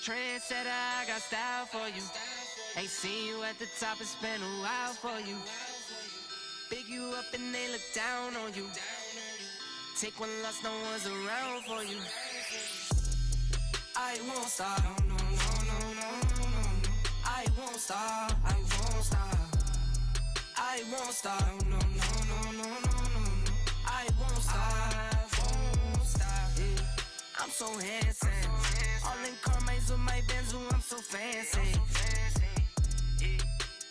Trendsetter, I got style for you. Ain't seen you at the top, it's been a while for you. Big you up and they look down on you. Take one loss, no one's around for you. I won't stop, no, no, no, no, no, no. I won't stop, I won't stop. I won't stop, no, no, no, no, no, no. I won't stop, yeah. I'm so handsome. All in Carmine's with my Benz, I'm so fancy.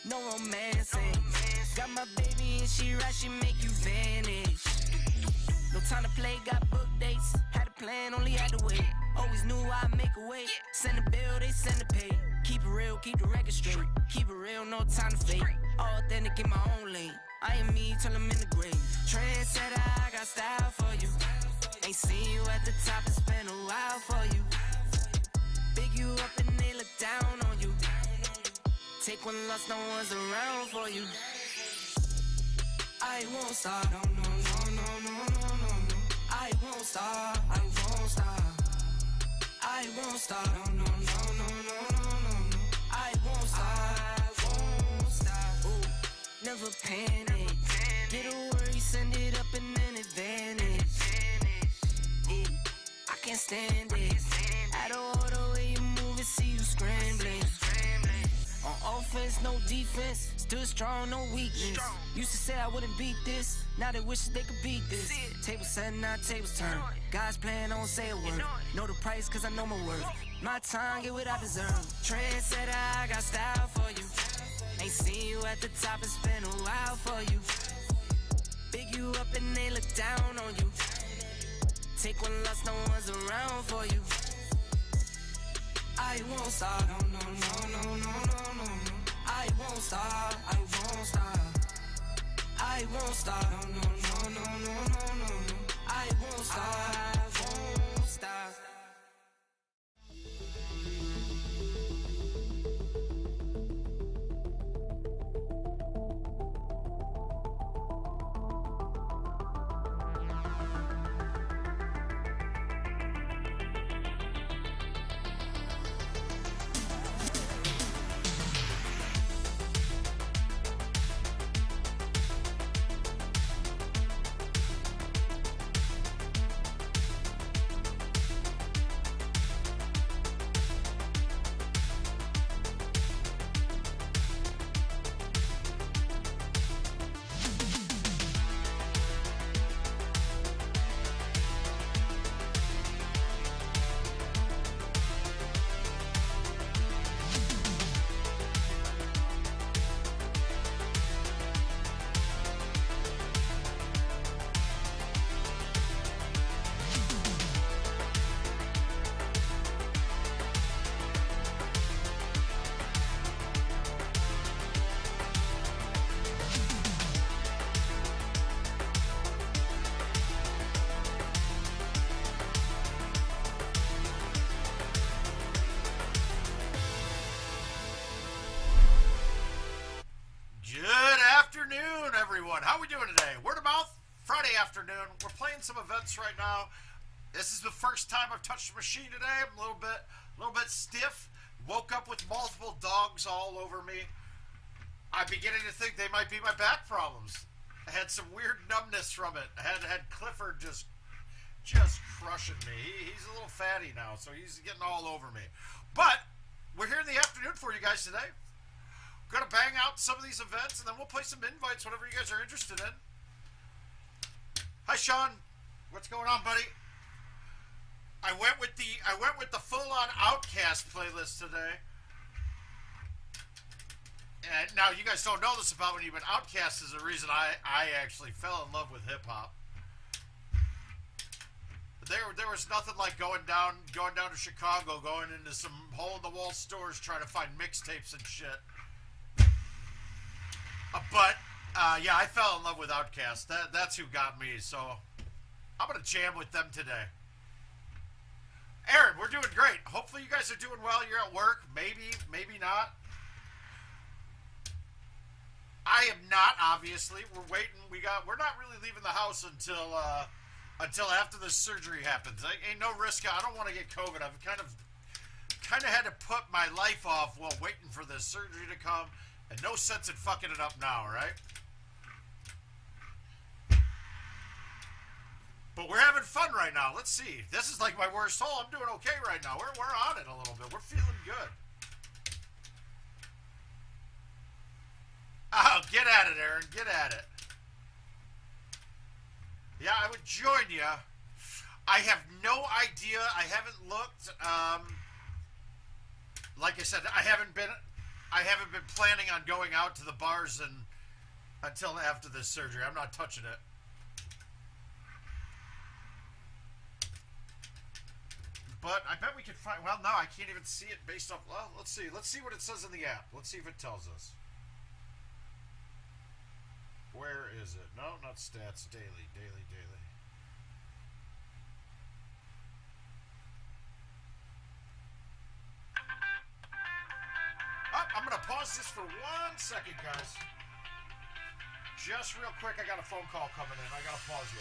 No romancing. Got my baby and she right, she make you vanish. No time to play, got book dates. Had a plan, only had to wait. Always knew I'd make a way. Send a bill, they send a pay. Keep it real, keep the record straight. Keep it real, no time to fake. All authentic in my own lane. I am me till I'm in the grave. Trendsetter, I got style for you. Ain't seen you at the top, it's been a while for you. Big you up and they look down on you. Take one loss, no one's around for you. I won't stop, no, no, no, no, no, no, no. I won't stop, I won't stop. I won't stop, no, no, no, no, no, no, no. I won't stop, ooh, never panic. Get a worry, send it up and then advantage. Yeah, I can't stand it. Out of order way you move it, see you scrambling. On offense, no defense. Still strong, no weakness. Used to say I wouldn't beat this. Now they wish they could beat this. Tables set, now tables turn. Guys playing, don't say a word. Know the price, cause I know my worth. My time, get what I deserve. Trendsetter, I got style for you. Ain't seen you at the top, it's been a while for you. Big you up and they look down on you. Take one loss, no one's around for you. I won't stop, no, no, no, no, no, no, no. I won't stop, I won't stop. I won't stop, no, no, no, no, no, no, no. I won't stop. How we doing today? Word of mouth, Friday afternoon. We're playing some events right now. This is the first time I've touched the machine today. I'm a little bit stiff. Woke up with multiple dogs all over me. I'm beginning to think they might be my back problems. I had some weird numbness from it. I had Clifford just crushing me. He's a little fatty now, so he's getting all over me. But we're here in the afternoon for you guys today. We're gonna bang out some of these events, and then we'll play some invites, whatever you guys are interested in. Hi, Sean. What's going on, buddy? I went with the full-on Outcast playlist today. And now you guys don't know this about me, but Outcast is the reason I actually fell in love with hip hop. There was nothing like going down to Chicago, going into some hole-in-the-wall stores trying to find mixtapes and shit. Yeah, I fell in love with Outkast. That's who got me, so I'm going to jam with them today. Aaron, we're doing great. Hopefully you guys are doing well. You're at work. Maybe not. I am not, obviously. We're waiting. We're not really leaving the house until after the surgery happens. Ain't no risk. I don't want to get COVID. I've kind kind of had to put my life off while waiting for the surgery to come, and no sense in fucking it up now, right? But we're having fun right now. Let's see. This is like my worst hole. I'm doing okay right now. We're on it a little bit. We're feeling good. Oh, get at it, Aaron. Get at it. Yeah, I would join you. I have no idea. I haven't looked. Like I said, I haven't been planning on going out to the bars until after this surgery. I'm not touching it. But I bet we could find. Well, no, I can't even see it based off. Well, let's see. Let's see what it says in the app. Let's see if it tells us. Where is it? No, not stats. Daily. Oh, I'm going to pause this for 1 second, guys. Just real quick, I got a phone call coming in. I got to pause you.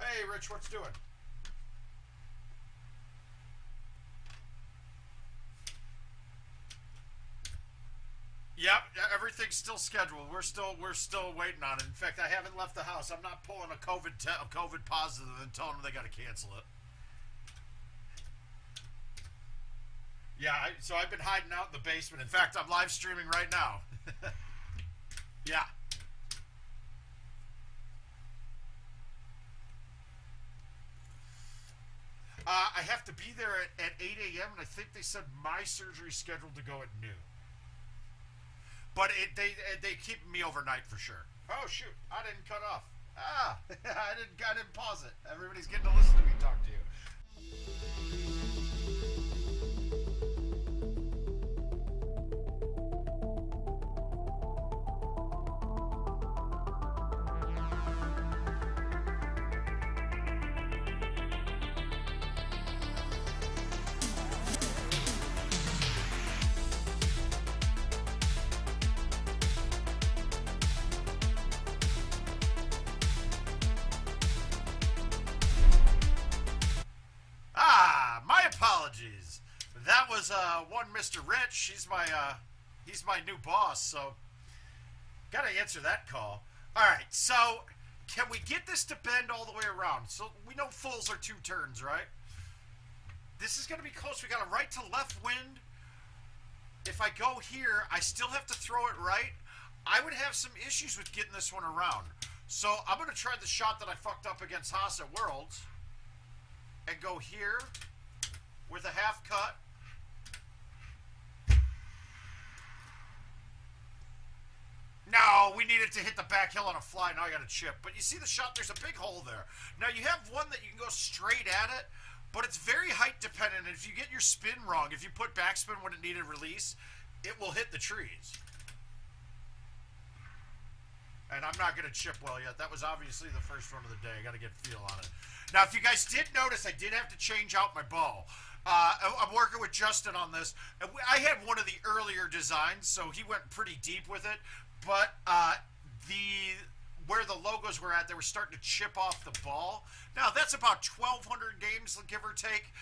Hey, Rich, what's doing? Yep, everything's still scheduled. We're still waiting on it. In fact, I haven't left the house. I'm not pulling a COVID positive and telling them they got to cancel it. Yeah, so I've been hiding out in the basement. In fact, I'm live streaming right now. Yeah. I have to be there at 8 a.m. and I think they said my surgery's scheduled to go at noon. But they keep me overnight for sure. Oh shoot! I didn't cut off. I didn't pause it. Everybody's getting to listen to me talk to you. That was one Mr. Rich. He's my new boss, so gotta answer that call. All right, so can we get this to bend all the way around? So we know fulls are 2 turns, right? This is gonna be close. We got a right to left wind. If I go here, I still have to throw it right. I would have some issues with getting this one around. So I'm gonna try the shot that I fucked up against Haas at Worlds and go here with a half cut. No, we needed to hit the back hill on a fly. Now I got a chip. But you see the shot, there's a big hole there. Now you have one that you can go straight at it, but it's very height dependent. If you get your spin wrong, if you put backspin when it needed release, it will hit the trees. And I'm not going to chip well yet. That was obviously the first one of the day. I got to get feel on it. Now, if you guys did notice, I did have to change out my bow. I'm working with Justin on this. I had one of the earlier designs, so he went pretty deep with it. But where the logos were at, they were starting to chip off the ball. Now, that's about 1,200 games, give or take,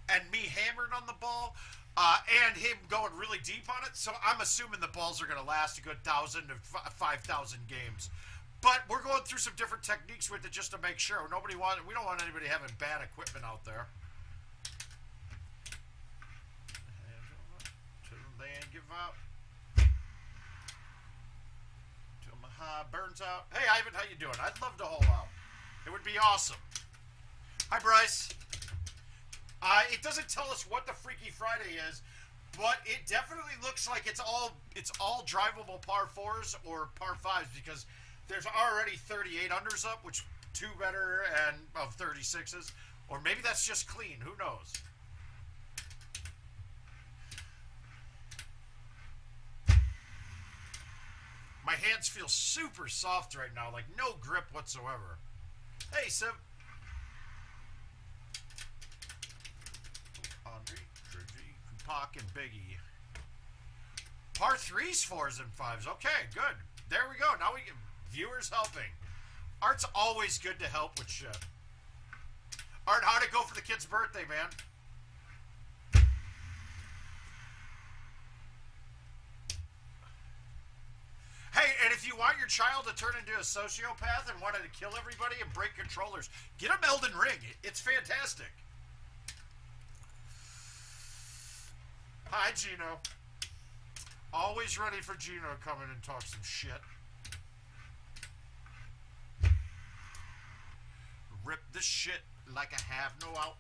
and me hammered on the ball, and him going really deep on it. So I'm assuming the balls are going to last a good 1,000 to 5,000 games. But we're going through some different techniques with it just to make sure. We don't want anybody having bad equipment out there. They ain't give up. Till my high burns out. Hey, Ivan, how you doing? I'd love to hole out. It would be awesome. Hi, Bryce. It doesn't tell us what the Freaky Friday is, but it definitely looks like it's all drivable par 4s or par 5s because there's already 38 unders up, which 2 better and of 36s, or maybe that's just clean. Who knows? My hands feel super soft right now, like no grip whatsoever. Hey, Sib. Andre, Triggy, Kupak, and Biggie. Par 3s, 4s, and 5s. Okay, good. There we go. Now we get viewers helping. Art's always good to help with shit. Art, how'd it go for the kid's birthday, man? Hey, and if you want your child to turn into a sociopath and wanted to kill everybody and break controllers, get him Elden Ring. It's fantastic. Hi, Gino. Always ready for Gino to come in and talk some shit. Rip the shit like I have no out.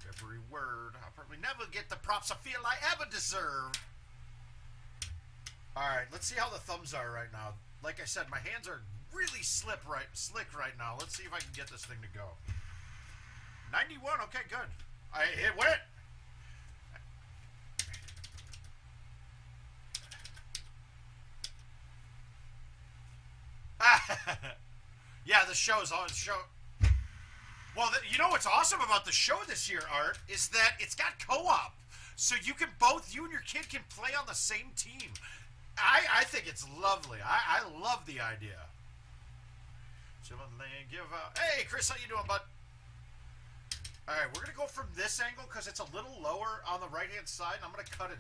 Every word. I'll probably never get the props I feel I ever deserve. Alright, let's see how the thumbs are right now. Like I said, my hands are really slick right now. Let's see if I can get this thing to go. 91, okay, good. It went. Yeah, the show's on show. Well, you know what's awesome about the show this year, Art, is that it's got co-op. So you and your kid can play on the same team. I think it's lovely. I love the idea. Hey, Chris, how you doing, bud? All right, we're going to go from this angle because it's a little lower on the right-hand side, and I'm going to cut it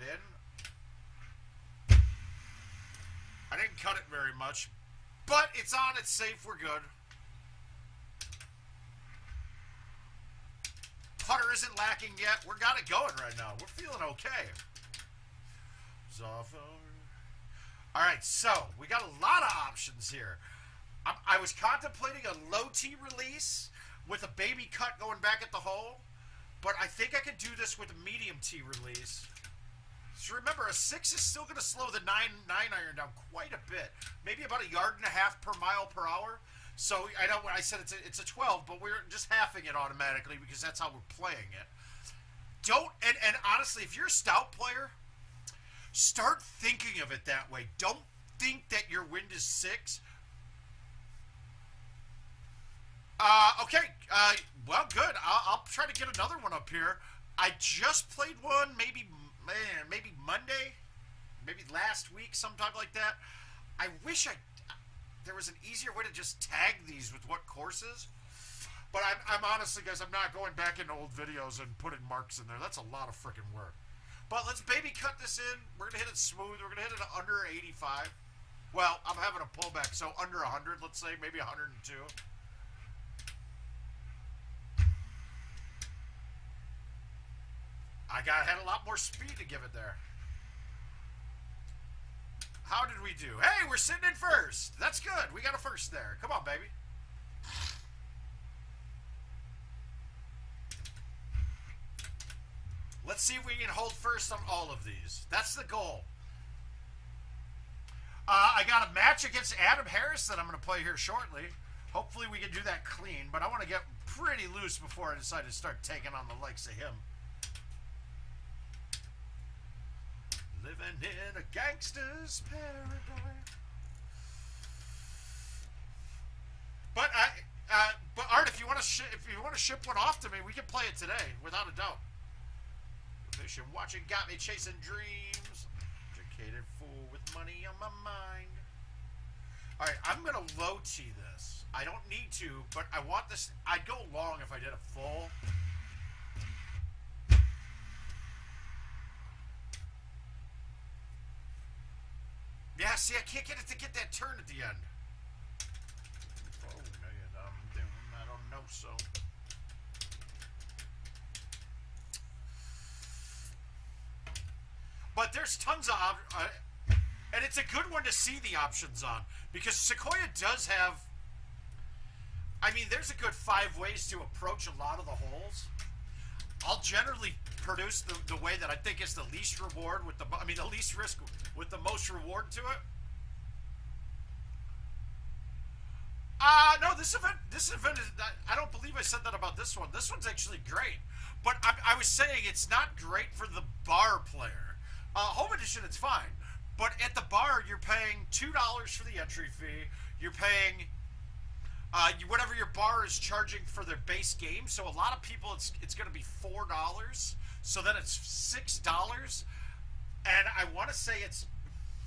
in. I didn't cut it very much, but it's on, it's safe, we're good. Putter isn't lacking yet. We got it going right now. We're feeling okay. All right, so we got a lot of options here. I was contemplating a low T release with a baby cut going back at the hole, but I think I could do this with a medium T release. So remember, a 6 is still going to slow the 9 iron down quite a bit, maybe about 1.5 yards per mile per hour. So I know when I said it's a 12, but we're just halving it automatically because that's how we're playing it. And honestly, if you're a stout player, start thinking of it that way. Don't think that your wind is 6. Okay. Well, good. I'll try to get another one up here. I just played one, maybe Monday, maybe last week, sometime like that. I wish there was an easier way to just tag these with what courses. But I'm honestly, guys, I'm not going back into old videos and putting marks in there. That's a lot of freaking work. But let's baby cut this in. We're going to hit it smooth. We're going to hit it under 85. Well, I'm having a pullback, so under 100, let's say, maybe 102. I had a lot more speed to give it there. How did we do? Hey, we're sitting in first. That's good. We got a first there. Come on, baby. Let's see if we can hold first on all of these. That's the goal. I got a match against Adam Harris that I'm going to play here shortly. Hopefully we can do that clean, but I want to get pretty loose before I decide to start taking on the likes of him. Living in a gangster's paradise. But Art, if you want to ship one off to me, we can play it today without a doubt. Vision watching got me chasing dreams. Educated fool with money on my mind. All right, I'm gonna low T this. I don't need to, but I want this. I'd go long if I did a full. Yeah, see, I can't get it to get that turn at the end. Oh, I don't know so. But there's tons of and it's a good one to see the options on, because Sequoia does have, I mean, there's a good 5 ways to approach a lot of the holes. I'll generally produce the way that I think is the least reward with the least risk with the most reward to it. No, this event is, I don't believe I said that about this one. This one's actually great, but I was saying it's not great for the bar player. Home edition, it's fine, but at the bar you're paying $2 for the entry fee. You're paying whatever your bar is charging for their base game. So a lot of people, it's going to be $4. So then it's $6, and I want to say it's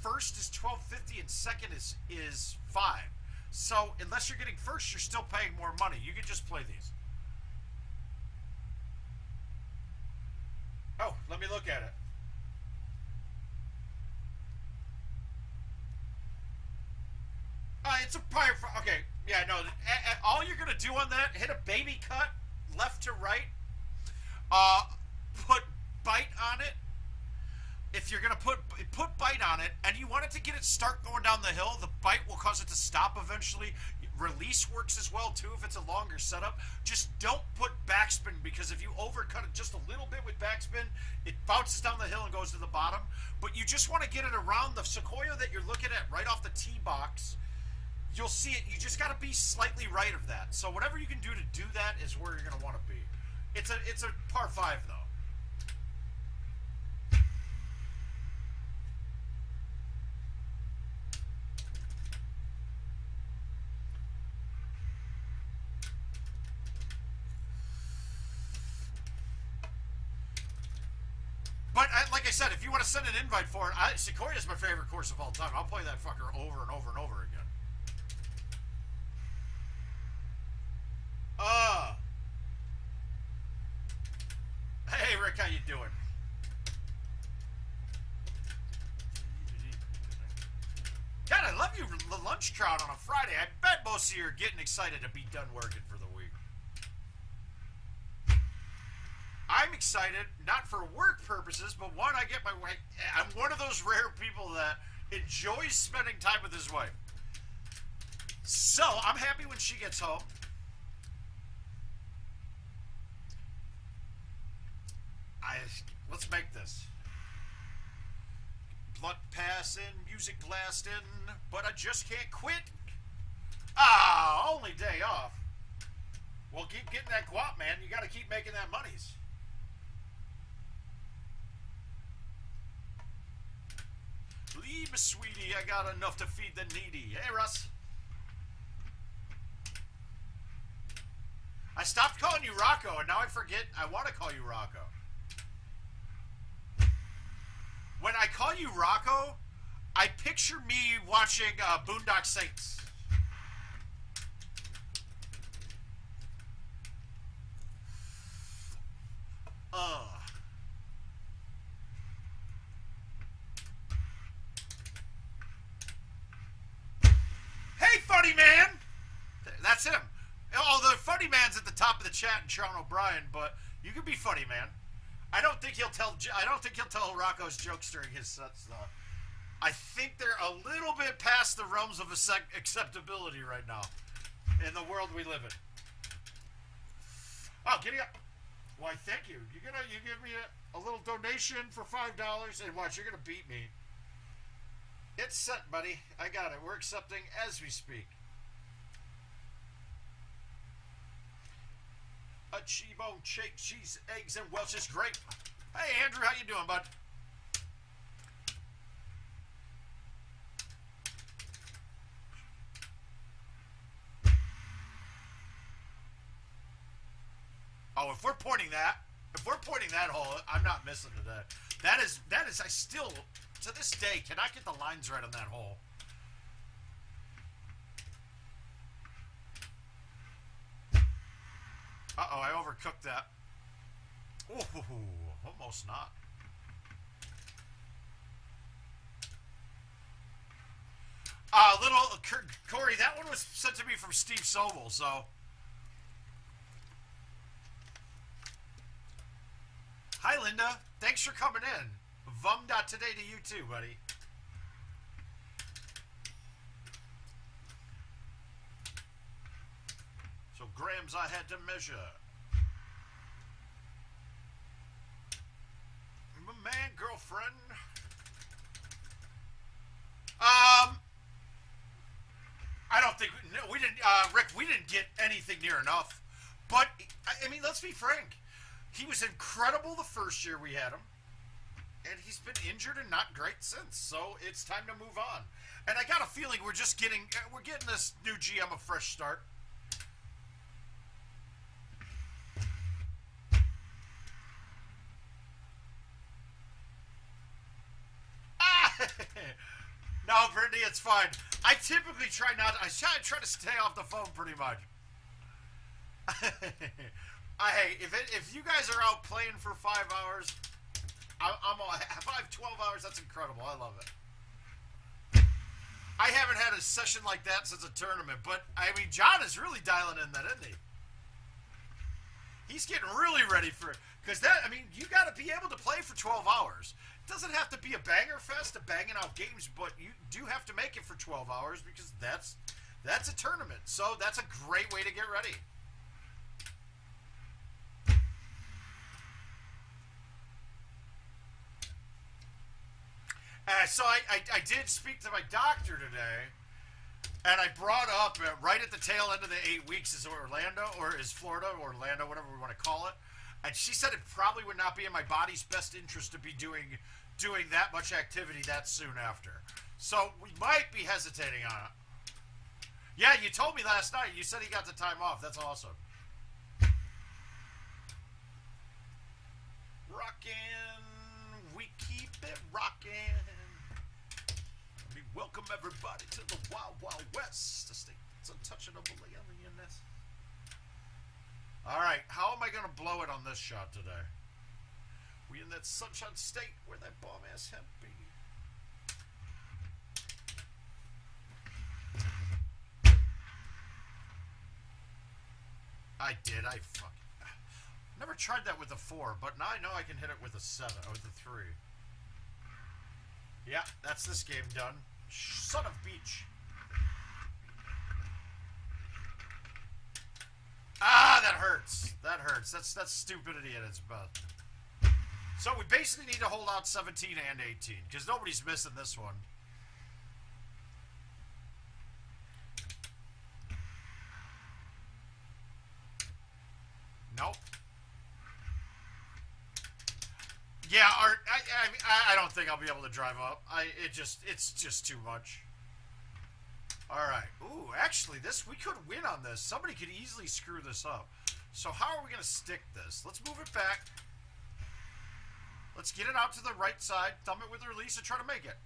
first is $12.50 and second is $5. So unless you're getting first, you're still paying more money. You can just play these. Oh, let me look at it. It's a pirate. Okay, yeah, no. All you're gonna do on that, hit a baby cut left to right. Put bite on it. If you're gonna put bite on it, and you want it to get it start going down the hill, the bite will cause it to stop eventually. Release works as well too if it's a longer setup. Just don't put backspin, because if you overcut it just a little bit with backspin, it bounces down the hill and goes to the bottom. But you just want to get it around the sequoia that you're looking at right off the tee box. You'll see it. You just got to be slightly right of that. So whatever you can do to do that is where you're going to want to be. It's a par 5 though. But like I said, if you want to send an invite for it, Sequoia is my favorite course of all time. I'll play that fucker over and over and over again. Hey Rick, how you doing? God, I love you, the lunch crowd on a Friday. I bet most of you are getting excited to be done working for the week. I'm excited, not for work purposes, but one, I'm one of those rare people that enjoys spending time with his wife. So, I'm happy when she gets home. Let's make this. Blunt passing, music blasting, but I just can't quit. Only day off. Well, keep getting that guap, man. You got to keep making that monies. Leave me, sweetie. I got enough to feed the needy. Hey, Russ. I stopped calling you Rocco, and now I forget I want to call you Rocco. When I call you Rocco, I picture me watching Boondock Saints. Hey, funny man! That's him. Oh, the funny man's at the top of the chat in Sean O'Brien, but you can be funny, man. I don't think he'll tell Rocco's jokes during his sets, though. I think they're a little bit past the realms of acceptability right now in the world we live in. Oh, giddy up! Why, thank you. You give me a little donation for $5, and watch, you're gonna beat me. It's set, buddy. I got it. We're accepting as we speak. A T-bone, shake, cheese, eggs, and Welch's grape. Hey, Andrew, how you doing, bud? Oh, if we're pointing that hole, I'm not missing today. That is, I still, to this day, cannot get the lines right on that hole. Uh-oh, I overcooked that. Ooh, almost not. Corey, that one was sent to me from Steve Sobel, so. Hi, Linda. Thanks for coming in. Vum.today to you too, buddy. So grams I had to measure. My man, girlfriend. I don't think we didn't, Rick. We didn't get anything near enough. But I mean, let's be frank. He was incredible the first year we had him, and he's been injured and not great since. So it's time to move on. And I got a feeling we're getting this new GM a fresh start. No, Brittany, it's fine. I typically try not. I try to stay off the phone pretty much. Hey, if you guys are out playing for 5 hours, if I have 12 hours, that's incredible. I love it. I haven't had a session like that since a tournament, but I mean, John is really dialing in that, isn't he? He's getting really ready for it. Because that, I mean, you got to be able to play for 12 hours. It doesn't have to be a banger fest of banging out games, but you do have to make it for 12 hours because that's a tournament. So that's a great way to get ready. So I did speak to my doctor today, and I brought up right at the tail end of the 8 weeks is Orlando, or is Florida, Orlando, whatever we want to call it. And she said it probably would not be in my body's best interest to be doing that much activity that soon after. So we might be hesitating on it. Yeah, you told me last night. You said he got the time off. That's awesome. Rockin', we keep it rockin'. Welcome everybody to the Wild Wild West, the state that's untouchable alienness. All right, how am I going to blow it on this shot today? We in that sunshine state where that bomb ass hemp be. I did. I fucking never tried that with a 4, but now I know I can hit it with a 7 or with a 3. Yeah, that's this game done. Son of Beach. Ah, that hurts. That hurts. That's stupidity at its best. So we basically need to hold out 17 and 18 because nobody's missing this one. Nope. Yeah, Art. I don't think I'll be able to drive up. It's just too much. All right. Ooh, actually, we could win on this. Somebody could easily screw this up. So how are we gonna stick this? Let's move it back. Let's get it out to the right side. Thumb it with release and try to make it.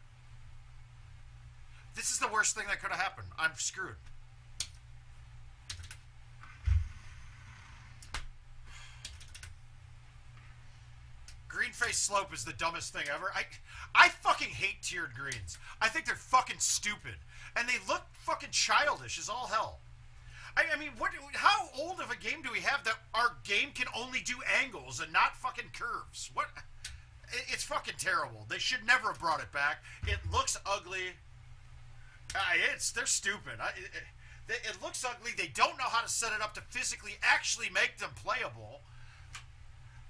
This is the worst thing that could have happened. I'm screwed. Green face slope is the dumbest thing ever. I fucking hate tiered greens. I think they're fucking stupid. And they look fucking childish as all hell. I mean, how old of a game do we have that our game can only do angles and not fucking curves? What? It's fucking terrible. They should never have brought it back. It looks ugly. They're stupid. It looks ugly. They don't know how to set it up to physically actually make them playable.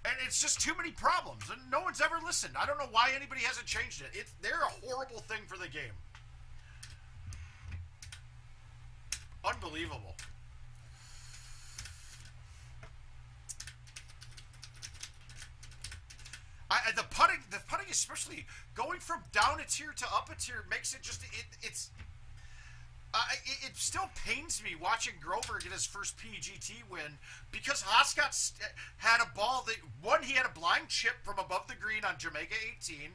And it's just too many problems, and no one's ever listened. I don't know why anybody hasn't changed it. They're a horrible thing for the game. Unbelievable. The putting, especially going from down a tier to up a tier, makes it just it still pains me watching Grover get his first PGT win because Hoscott had a ball that he had a blind chip from above the green on Jamaica 18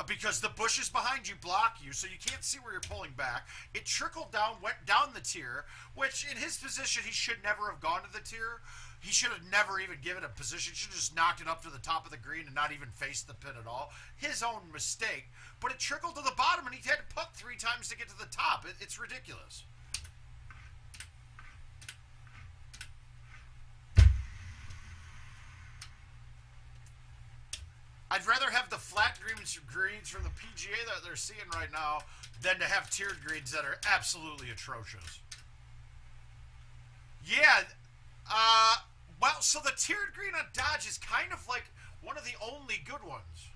because the bushes behind you block you, so you can't see where you're pulling back. It trickled down, went down the tier, which in his position he should never have gone to the tier. He should have never even given a position. He should have just knocked it up to the top of the green and not even faced the pin at all. His own mistake. But it trickled to the bottom, and he had to putt 3 times to get to the top. It's ridiculous. I'd rather have the flat greens from the PGA that they're seeing right now than to have tiered greens that are absolutely atrocious. Yeah, well, so the tiered green on Dodge is kind of like one of the only good ones.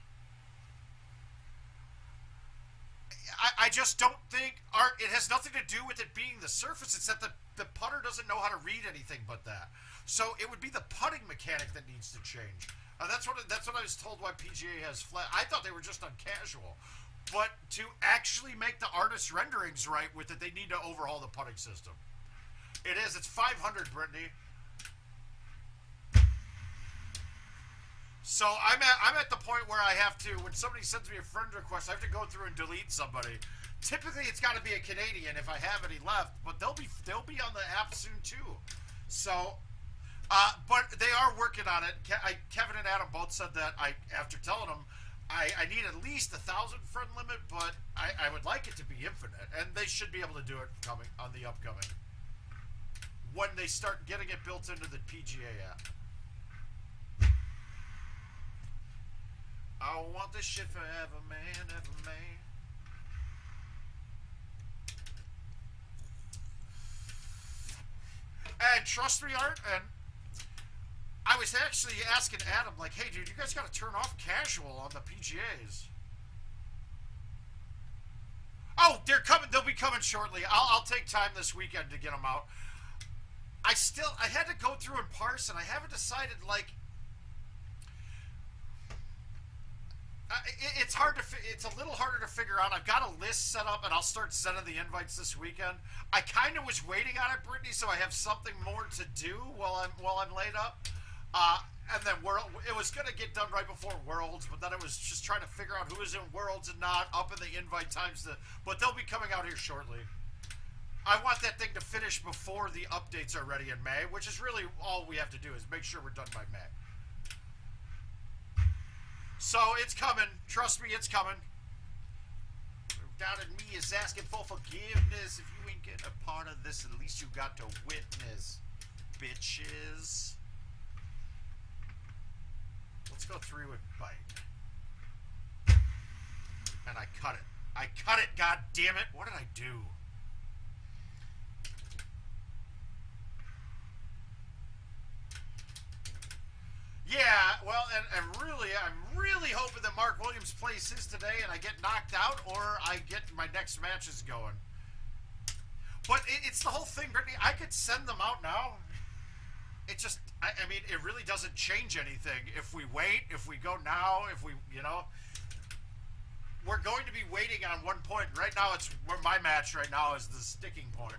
I just don't think it has nothing to do with it being the surface. It's that the putter doesn't know how to read anything but that. So it would be the putting mechanic that needs to change. That's what I was told why PGA has flat. I thought they were just on casual. But to actually make the artist renderings right with it, they need to overhaul the putting system. It is. It's 500, Brittany. So I'm at the point where I have to, when somebody sends me a friend request, I have to go through and delete somebody. Typically, it's got to be a Canadian if I have any left, but they'll be on the app soon too. So, but they are working on it. Kevin and Adam both said that. After telling them, I need at least 1,000 friend limit, but I would like it to be infinite, and they should be able to do it coming on the upcoming when they start getting it built into the PGA app. I want this shit forever, man, ever, man. And trust me, Art, and I was actually asking Adam, like, hey, dude, you guys got to turn off casual on the PGAs. Oh, they're coming. They'll be coming shortly. I'll take time this weekend to get them out. I had to go through and parse, and I haven't decided, like, it's a little harder to figure out. I've got a list set up, and I'll start sending the invites this weekend. I kind of was waiting on it, Brittany, so I have something more to do while I'm laid up. And then it was going to get done right before Worlds, but then it was just trying to figure out who is in Worlds and not, up in the invite times. But they'll be coming out here shortly. I want that thing to finish before the updates are ready in May, which is really all we have to do is make sure we're done by May. So it's coming. Trust me, it's coming. Doubted me is asking for forgiveness. If you ain't getting a part of this, at least you got to witness, bitches. Let's go through and bite. And I cut it. I cut it, god damn it. What did I do? Yeah, well, and really, I'm really hoping that Mark Williams plays his today and I get knocked out or I get my next matches going. But it's the whole thing, Brittany. I could send them out now. It just, I mean, it really doesn't change anything. If we wait, if we go now, if we, you know, we're going to be waiting on one point. Right now, it's where my match right now is the sticking point.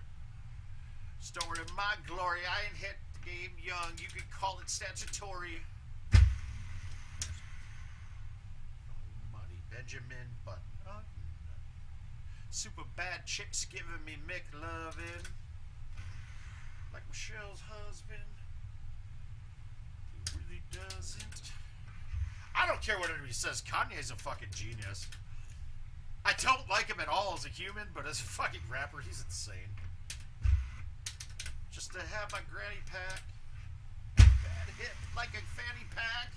Story of my glory. I ain't hit the game young. You could call it statutory. Money, Benjamin Button. Super bad chicks giving me Mick loving. Like Michelle's husband. He really doesn't. I don't care what anybody says. Kanye's a fucking genius. I don't like him at all as a human, but as a fucking rapper, he's insane. Just to have my granny pack. Bad hit like a fanny pack.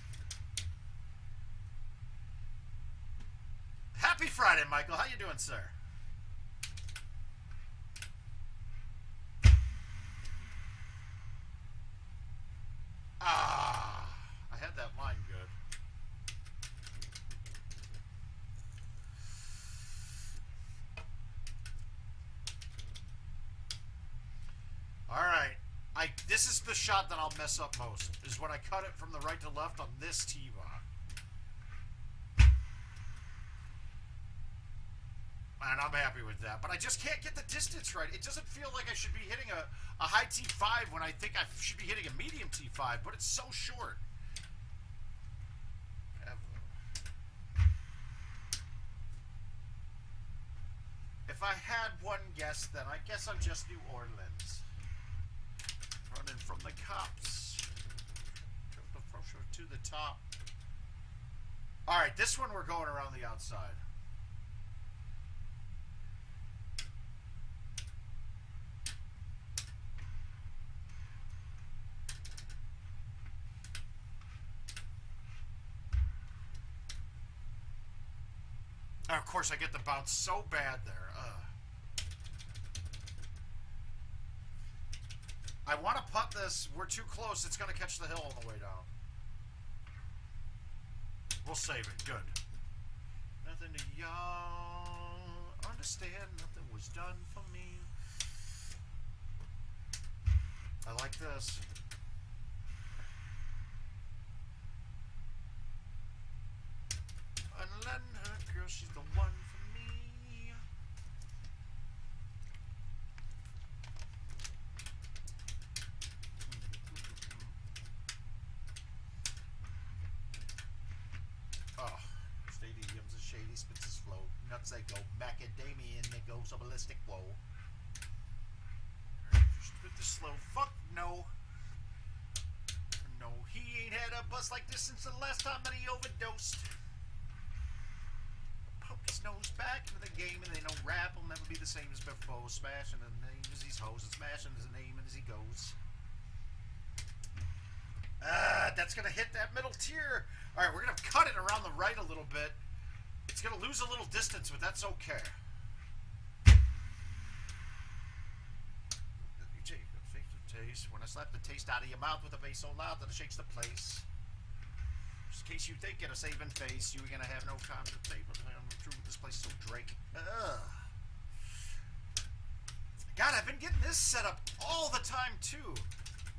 Happy Friday, Michael. How you doing, sir? I had that line good. All right. This is the shot that I'll mess up most, is when I cut it from the right to left on this T-bar. And I'm happy with that. But I just can't get the distance right. It doesn't feel like I should be hitting a high T5 when I think I should be hitting a medium T5, but it's so short. If I had one guess, then I guess I'm just New Orleans. Running from the cops. To the top. Alright, this one we're going around the outside. And of course, I get the bounce so bad there. I want to putt this. We're too close. It's going to catch the hill on the way down. We'll save it. Good. Nothing to y'all understand. Nothing was done for me. I like this. And letting her, girl, she's the one for me. nuts, they go macadamia, and they go so ballistic, whoa. With the slow, fuck no. No, he ain't had a bust like this since the last time that he overdosed. Poke his nose back into the game, and they know rap will never be the same as before. Smashing the name as these hoes, and smashing his name as he goes. That's gonna hit that middle tier. All right, we're gonna cut it around the right a little bit. It's gonna lose a little distance, but that's okay. Taste. When I slap the taste out of your mouth with a bass so loud that it shakes the place. Just in case you think it a saving face, you're gonna have no time to tape. I'm through with this place so Drake. God, I've been getting this set up all the time too.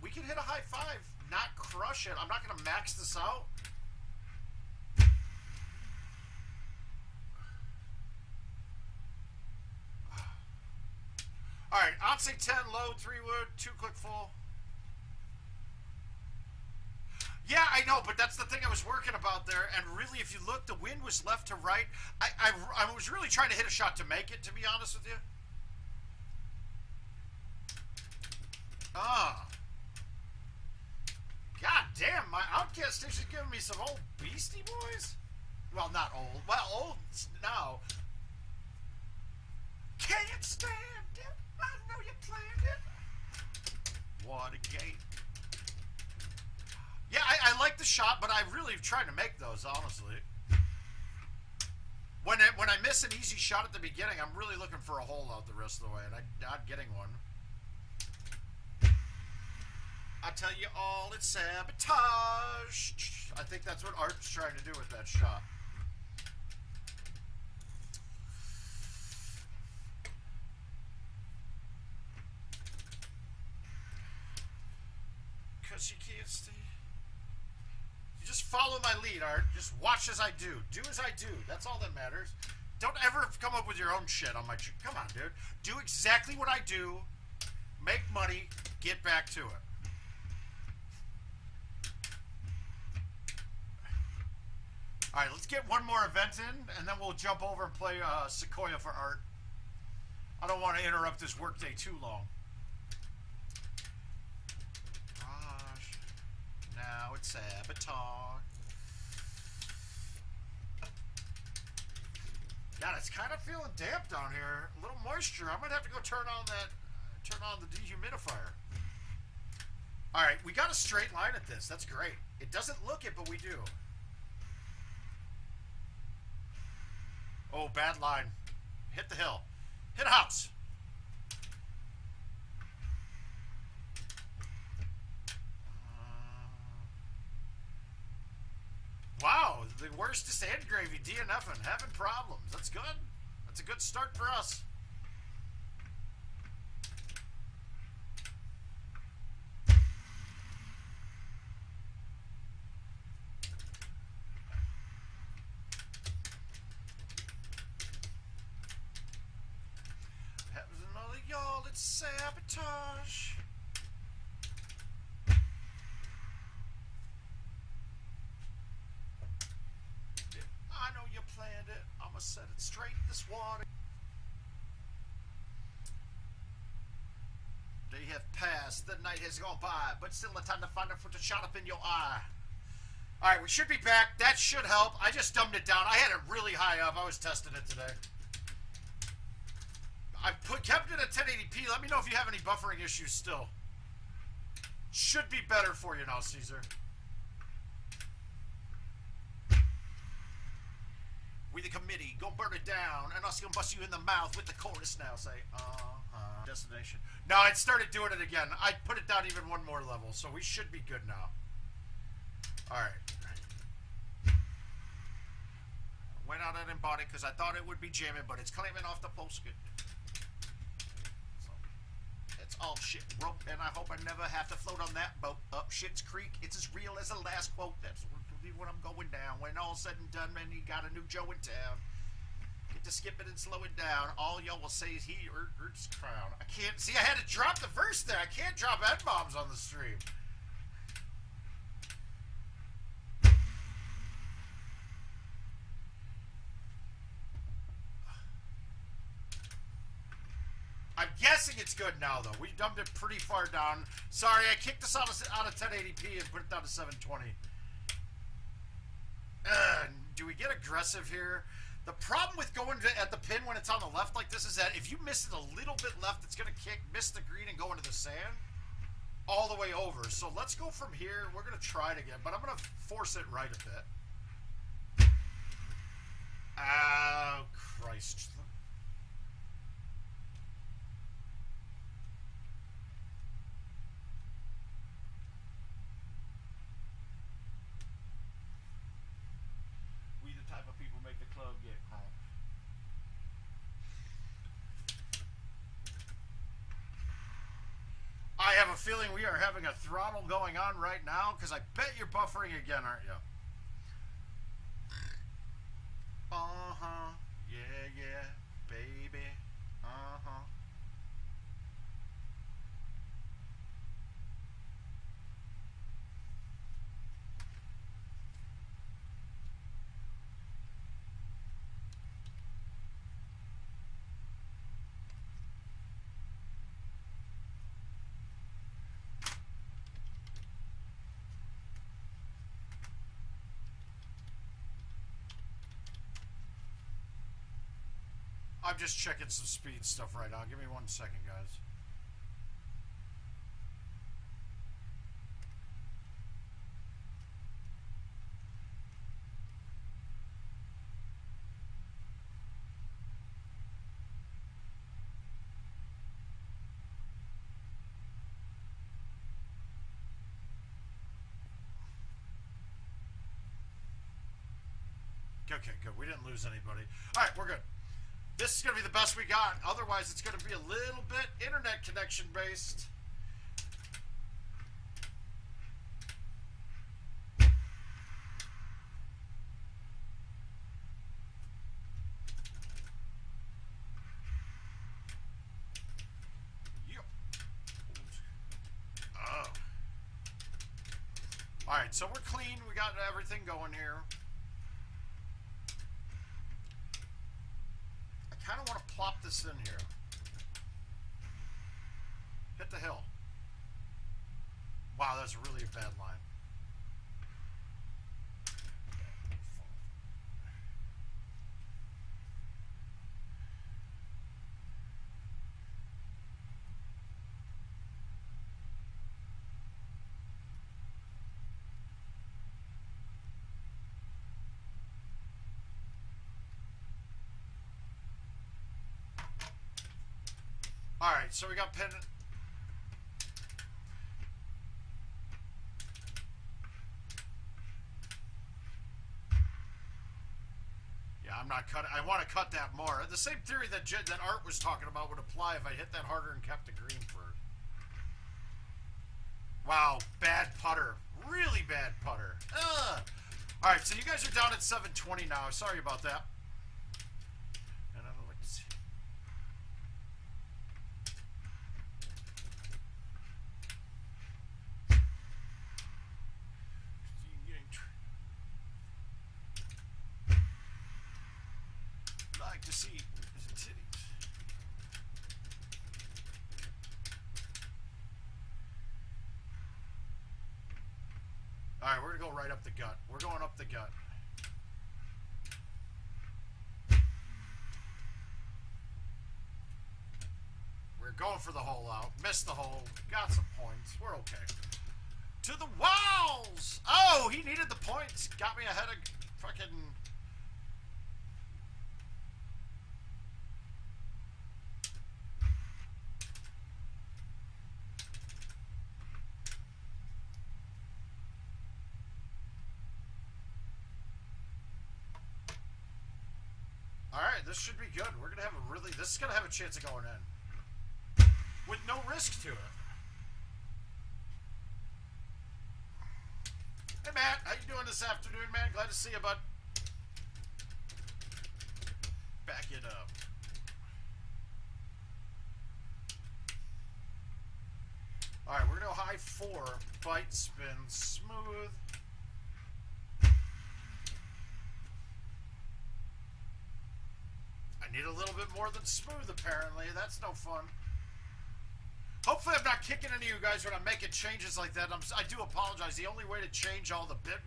We can hit a high five, not crush it. I'm not gonna max this out. Alright, Onse 10, low, 3 wood, 2 click full. Yeah, I know, but that's the thing I was working about there. And really, if you look, the wind was left to right. I was really trying to hit a shot to make it, to be honest with you. God damn, my Outcast station's giving me some old Beastie Boys. Well, not old. Well, old now. Can't stand it. I know you planned it. What a game. Yeah, I like the shot, but I really tried to make those, honestly. When I miss an easy shot at the beginning, I'm really looking for a hole out the rest of the way, and I'm not getting one. I tell you all, it's sabotage. I think that's what Art's trying to do with that shot. Because you can't stay. You just follow my lead, Art. Just watch as I do. Do as I do. That's all that matters. Don't ever come up with your own shit on my... Come on, dude. Do exactly what I do. Make money. Get back to it. Alright, let's get one more event in, and then we'll jump over and play Sequoia for Art. I don't want to interrupt this workday too long. Gosh. Now it's sabotage. God, it's kind of feeling damp down here. A little moisture. I might have to go turn on the dehumidifier. Alright, we got a straight line at this. That's great. It doesn't look it, but we do. Oh, bad line. Hit the hill. Hit a house. Wow, the worst is sand gravy, DNFing, having problems. That's good. That's a good start for us. Y'all, it's sabotage. I know you planned it. I'ma set it straight this water. They have passed. The night has gone by, but still a time to find a foot to shot up in your eye. Alright, we should be back. That should help. I just dumbed it down. I had it really high up. I was testing it today. I kept it at 1080p. Let me know if you have any buffering issues still. Should be better for you now, Caesar. We the committee, go burn it down, and us gonna bust you in the mouth with the chorus now. Say, destination. No, I started doing it again. I put it down even one more level, so we should be good now. Alright. Went out and embodied because I thought it would be jamming, but it's claiming off the postgid. All shit rope, and I hope I never have to float on that boat up Shit's Creek. It's as real as the last quote. That's when I'm going down. When all's said and done, man, you got a new Joe in town. Get to skip it and slow it down. All y'all will say is he earned his crown. I can't see. I had to drop the verse there. I can't drop N-bombs on the stream. guessing it's good now, though. We dumped it pretty far down. Sorry, I kicked this out of 1080p and put it down to 720. Do we get aggressive here? The problem with going at the pin when it's on the left like this is that if you miss it a little bit left, it's going to miss the green and go into the sand all the way over. So let's go from here. We're going to try it again, but I'm going to force it right a bit. Oh, Christ. We the type of people make the club get home. I have a feeling we are having a throttle going on right now because I bet you're buffering again, aren't you? Uh-huh. Yeah, yeah, baby. Uh-huh. I'm just checking some speed stuff right now. Give me 1 second, guys. Okay, good. We didn't lose anybody. All right, we're good. This is going to be the best we got. Otherwise, it's going to be a little bit internet connection based. Yep. Oh. All right, so we're clean. We got everything going here. I kind of want to plop this in here. Hit the hill. Wow, that's really a bad line. All right, so we got pin. Yeah, I'm not cutting. I want to cut that more. The same theory that Art was talking about would apply if I hit that harder and kept the green first. Wow, bad putter. Really bad putter. Ugh. All right, so you guys are down at 720 now. Sorry about that. And I'd like to see. Like to see titties. All right, we're gonna go right up the gut. We're going up the gut. We're going for the hole out. Missed the hole. Got some points. We're okay. To the walls! Oh, he needed the points. Got me ahead of fucking... Alright, this should be good. We're gonna have a really... This is gonna have a chance of going in. With no risk to it. Hey, Matt. How you doing this afternoon, man? Glad to see you, bud. Back it up. Alright, we're gonna go high 4. Bite, spin, smooth. I need a little bit more than smooth, apparently. That's no fun. Hopefully I'm not kicking any of you guys when I'm making changes like that. I do apologize. The only way to change all the bit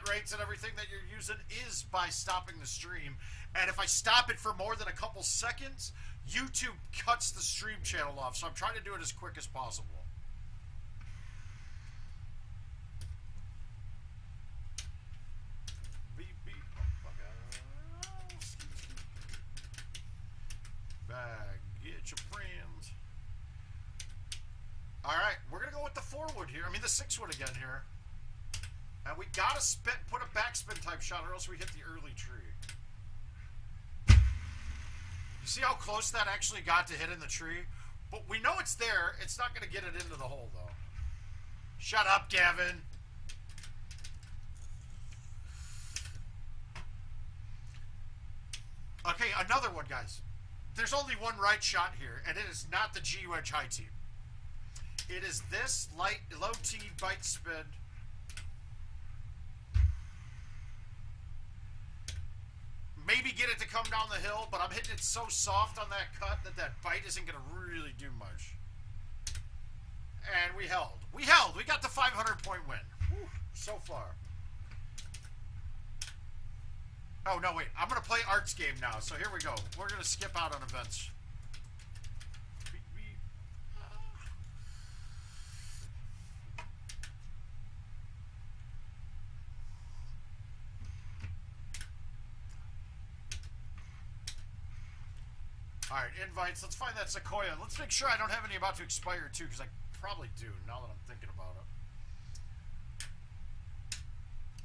rates and everything that you're using is by stopping the stream. And if I stop it for more than a couple seconds, YouTube cuts the stream channel off. So I'm trying to do it as quick as possible. Bag, get your friends. Alright, we're going to go with the 4-wood here. I mean, the 6-wood again here. And we got to put a backspin type shot or else we hit the early tree. You see how close that actually got to hitting the tree? But we know it's there. It's not going to get it into the hole, though. Shut up, Gavin. Okay, another one, guys. There's only one right shot here, and it is not the G-wedge high tee. It is this low tee bite spin. Maybe get it to come down the hill, but I'm hitting it so soft on that cut that that bite isn't going to really do much. And we held. We held. We got the 500-point win. Whew, so far. Oh, no, wait. I'm going to play Art's game now. So here we go. We're going to skip out on events. All right, invites. Let's find that Sequoia. Let's make sure I don't have any about to expire, too, because I probably do, now that I'm thinking about it.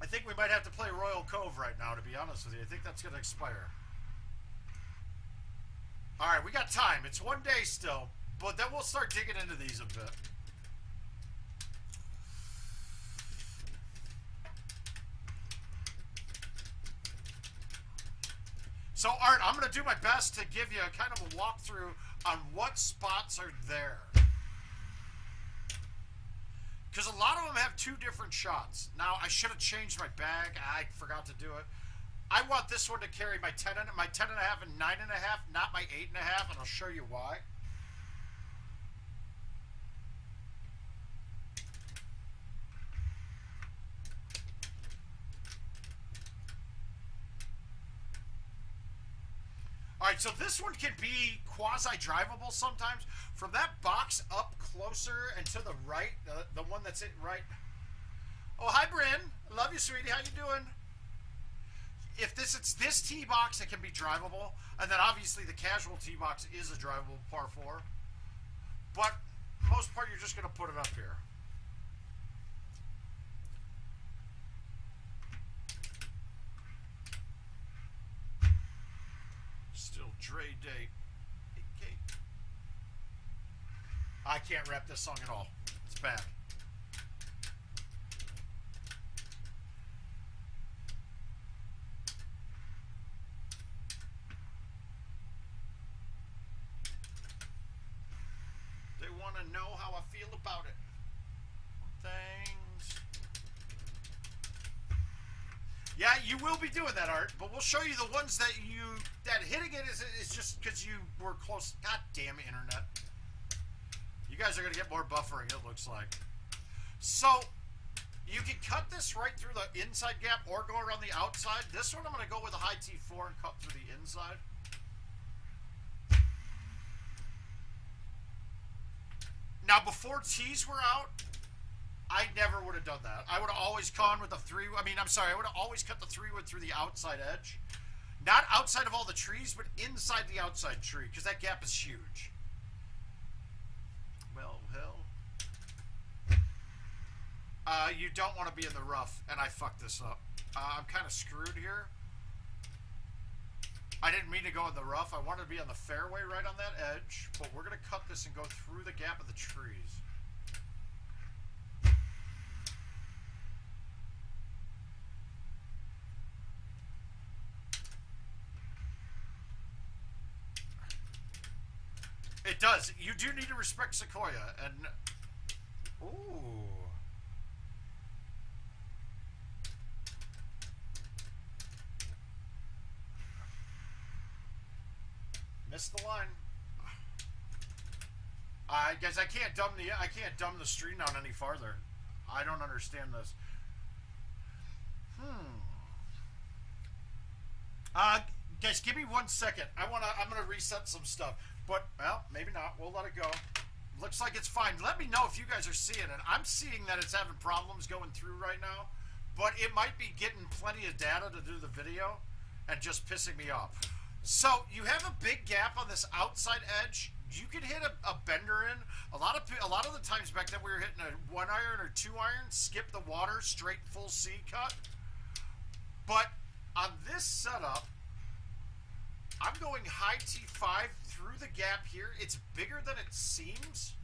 I think we might have to play Royal Cove right now, to be honest with you. I think that's going to expire. All right, we got time. It's 1 day still, but then we'll start digging into these a bit. So, Art, I'm going to do my best to give you a kind of a walkthrough on what spots are there. Because a lot of them have two different shots. Now, I should have changed my bag. I forgot to do it. I want this one to carry my 10.5 and 9.5, not my 8.5, and I'll show you why. All right, so this one can be quasi-drivable sometimes. From that box up closer and to the right, the one that's it right. Oh, hi, Bryn. Love you, sweetie. How you doing? If it's this tee box, it can be drivable. And then obviously the casual tee box is a drivable par 4. But most part, you're just going to put it up here. Still Dre Day. Okay. I can't rap this song at all. It's bad. They want to know how I feel about it. Things. Yeah, you will be doing that, Art, but we'll show you the ones that hitting it is just because you were close. God damn it, internet. You guys are going to get more buffering, it looks like. So, you can cut this right through the inside gap or go around the outside. This one I'm going to go with a high T4 and cut through the inside. Now, before tees were out, I never would have done that. I would have always gone with the 3-wood. I would have always cut the 3-wood through the outside edge. Not outside of all the trees, but inside the outside tree, because that gap is huge. Well, hell. You don't want to be in the rough, and I fucked this up. I'm kind of screwed here. I didn't mean to go in the rough. I wanted to be on the fairway right on that edge, but we're going to cut this and go through the gap of the trees. It does. You do need to respect Sequoia, and... Ooh. Missed the line. Guys, I can't dumb the stream down any farther. I don't understand this. Guys, give me 1 second. I'm gonna reset some stuff. But well, maybe not. We'll let it go. Looks like it's fine. Let me know if you guys are seeing it. I'm seeing that it's having problems going through right now, but it might be getting plenty of data to do the video and just pissing me off. So you have a big gap on this outside edge. You can hit a bender in. A lot of the times back then we were hitting a 1 iron or 2 iron, skip the water, straight full C cut. But on this setup, I'm going high T5 through the gap here. It's bigger than it seems.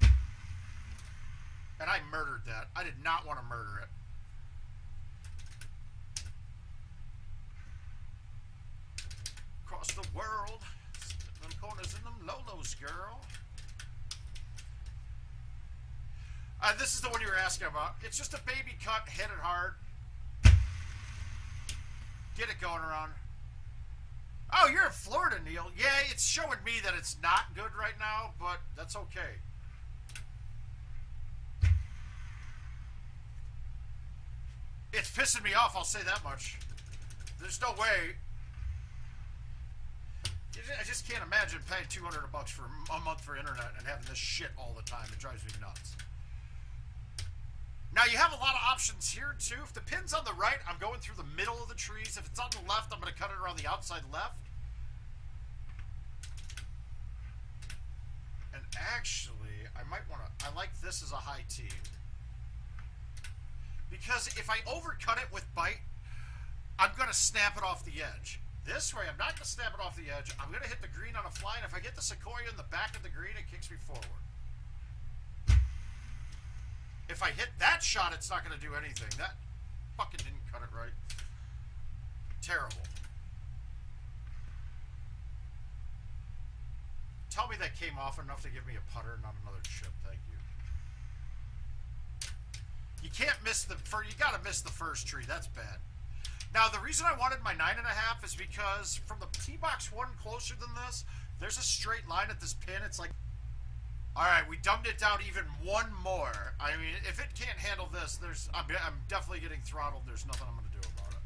And I murdered that. I did not want to murder it. Across the world, them corners and them Lolos, girl. This is the one you were asking about. It's just a baby cut, hit it hard. Get it going around. Oh, you're in Florida, Neil. Yeah, it's showing me that it's not good right now, but that's okay. It's pissing me off, I'll say that much. There's no way. I just can't imagine paying $200 for a month for internet and having this shit all the time. It drives me nuts. Now, you have a lot of options here, too. If the pin's on the right, I'm going through the middle of the trees. If it's on the left, I'm going to cut it around the outside left. And actually, I might want to... I like this as a high T. Because if I overcut it with bite, I'm going to snap it off the edge. This way, I'm not going to snap it off the edge. I'm going to hit the green on a fly, and if I get the sequoia in the back of the green, it kicks me forward. If I hit that shot, it's not going to do anything. That fucking didn't cut it right. Terrible. Tell me that came off enough to give me a putter, not another chip. Thank you. You can't miss the first. You got to miss the first tree. That's bad. Now, the reason I wanted my 9.5 is because from the tee box one closer than this, there's a straight line at this pin. It's like... Alright, we dumbed it down even one more. I mean, if it can't handle this, I'm definitely getting throttled. There's nothing I'm going to do about it.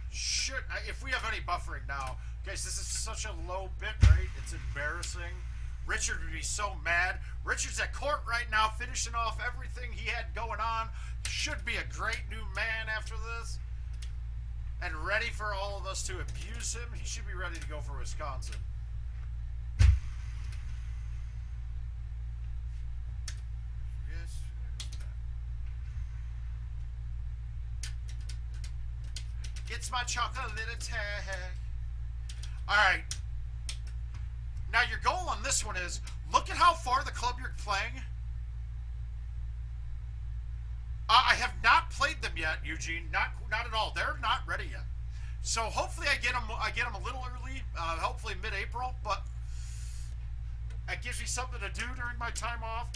Shit, if we have any buffering now, guys, this is such a low bit rate. It's embarrassing. Richard would be so mad. Richard's at court right now, finishing off everything he had going on. Should be a great new man after this. And ready for all of us to abuse him. He should be ready to go for Wisconsin. It's my chocolate attack. Alright. Now, your goal on this one is, look at how far the club you're playing. I have not played them yet, Eugene. Not at all. They're not ready yet. So hopefully I get them a little early, hopefully mid-April, but it gives me something to do during my time off.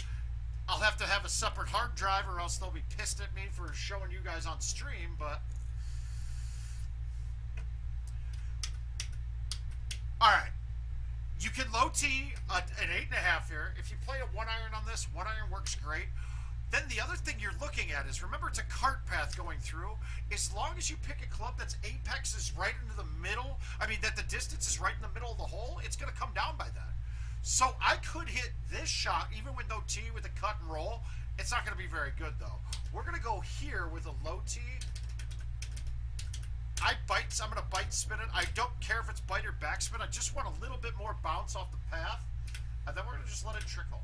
I'll have to have a separate hard drive or else they'll be pissed at me for showing you guys on stream, but... Alright. You can low tee an 8.5 here. If you play a 1 iron on this, 1 iron works great. Then the other thing you're looking at is, remember, it's a cart path going through. As long as you pick a club that's apex is right into the middle, I mean, that the distance is right in the middle of the hole, it's going to come down by that. So I could hit this shot, even with no tee, with a cut and roll. It's not going to be very good, though. We're going to go here with a low tee. I'm going to bite spin it. I don't care if it's bite or backspin. I just want a little bit more bounce off the path. And then we're going to just let it trickle.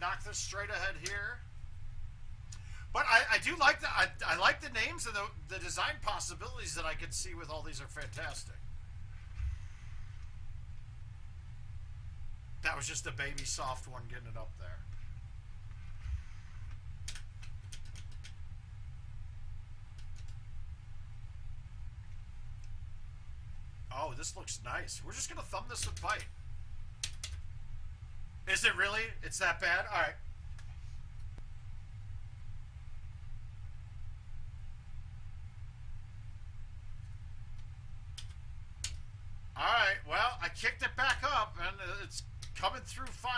Knock this straight ahead here. But I do like I like the names and the design possibilities that I can see with all these are fantastic. That was just a baby soft one getting it up there. Oh, this looks nice. We're just going to thumb this with bite. Is it really? It's that bad? All right. All right. Well, I kicked it back up, and it's coming through fine.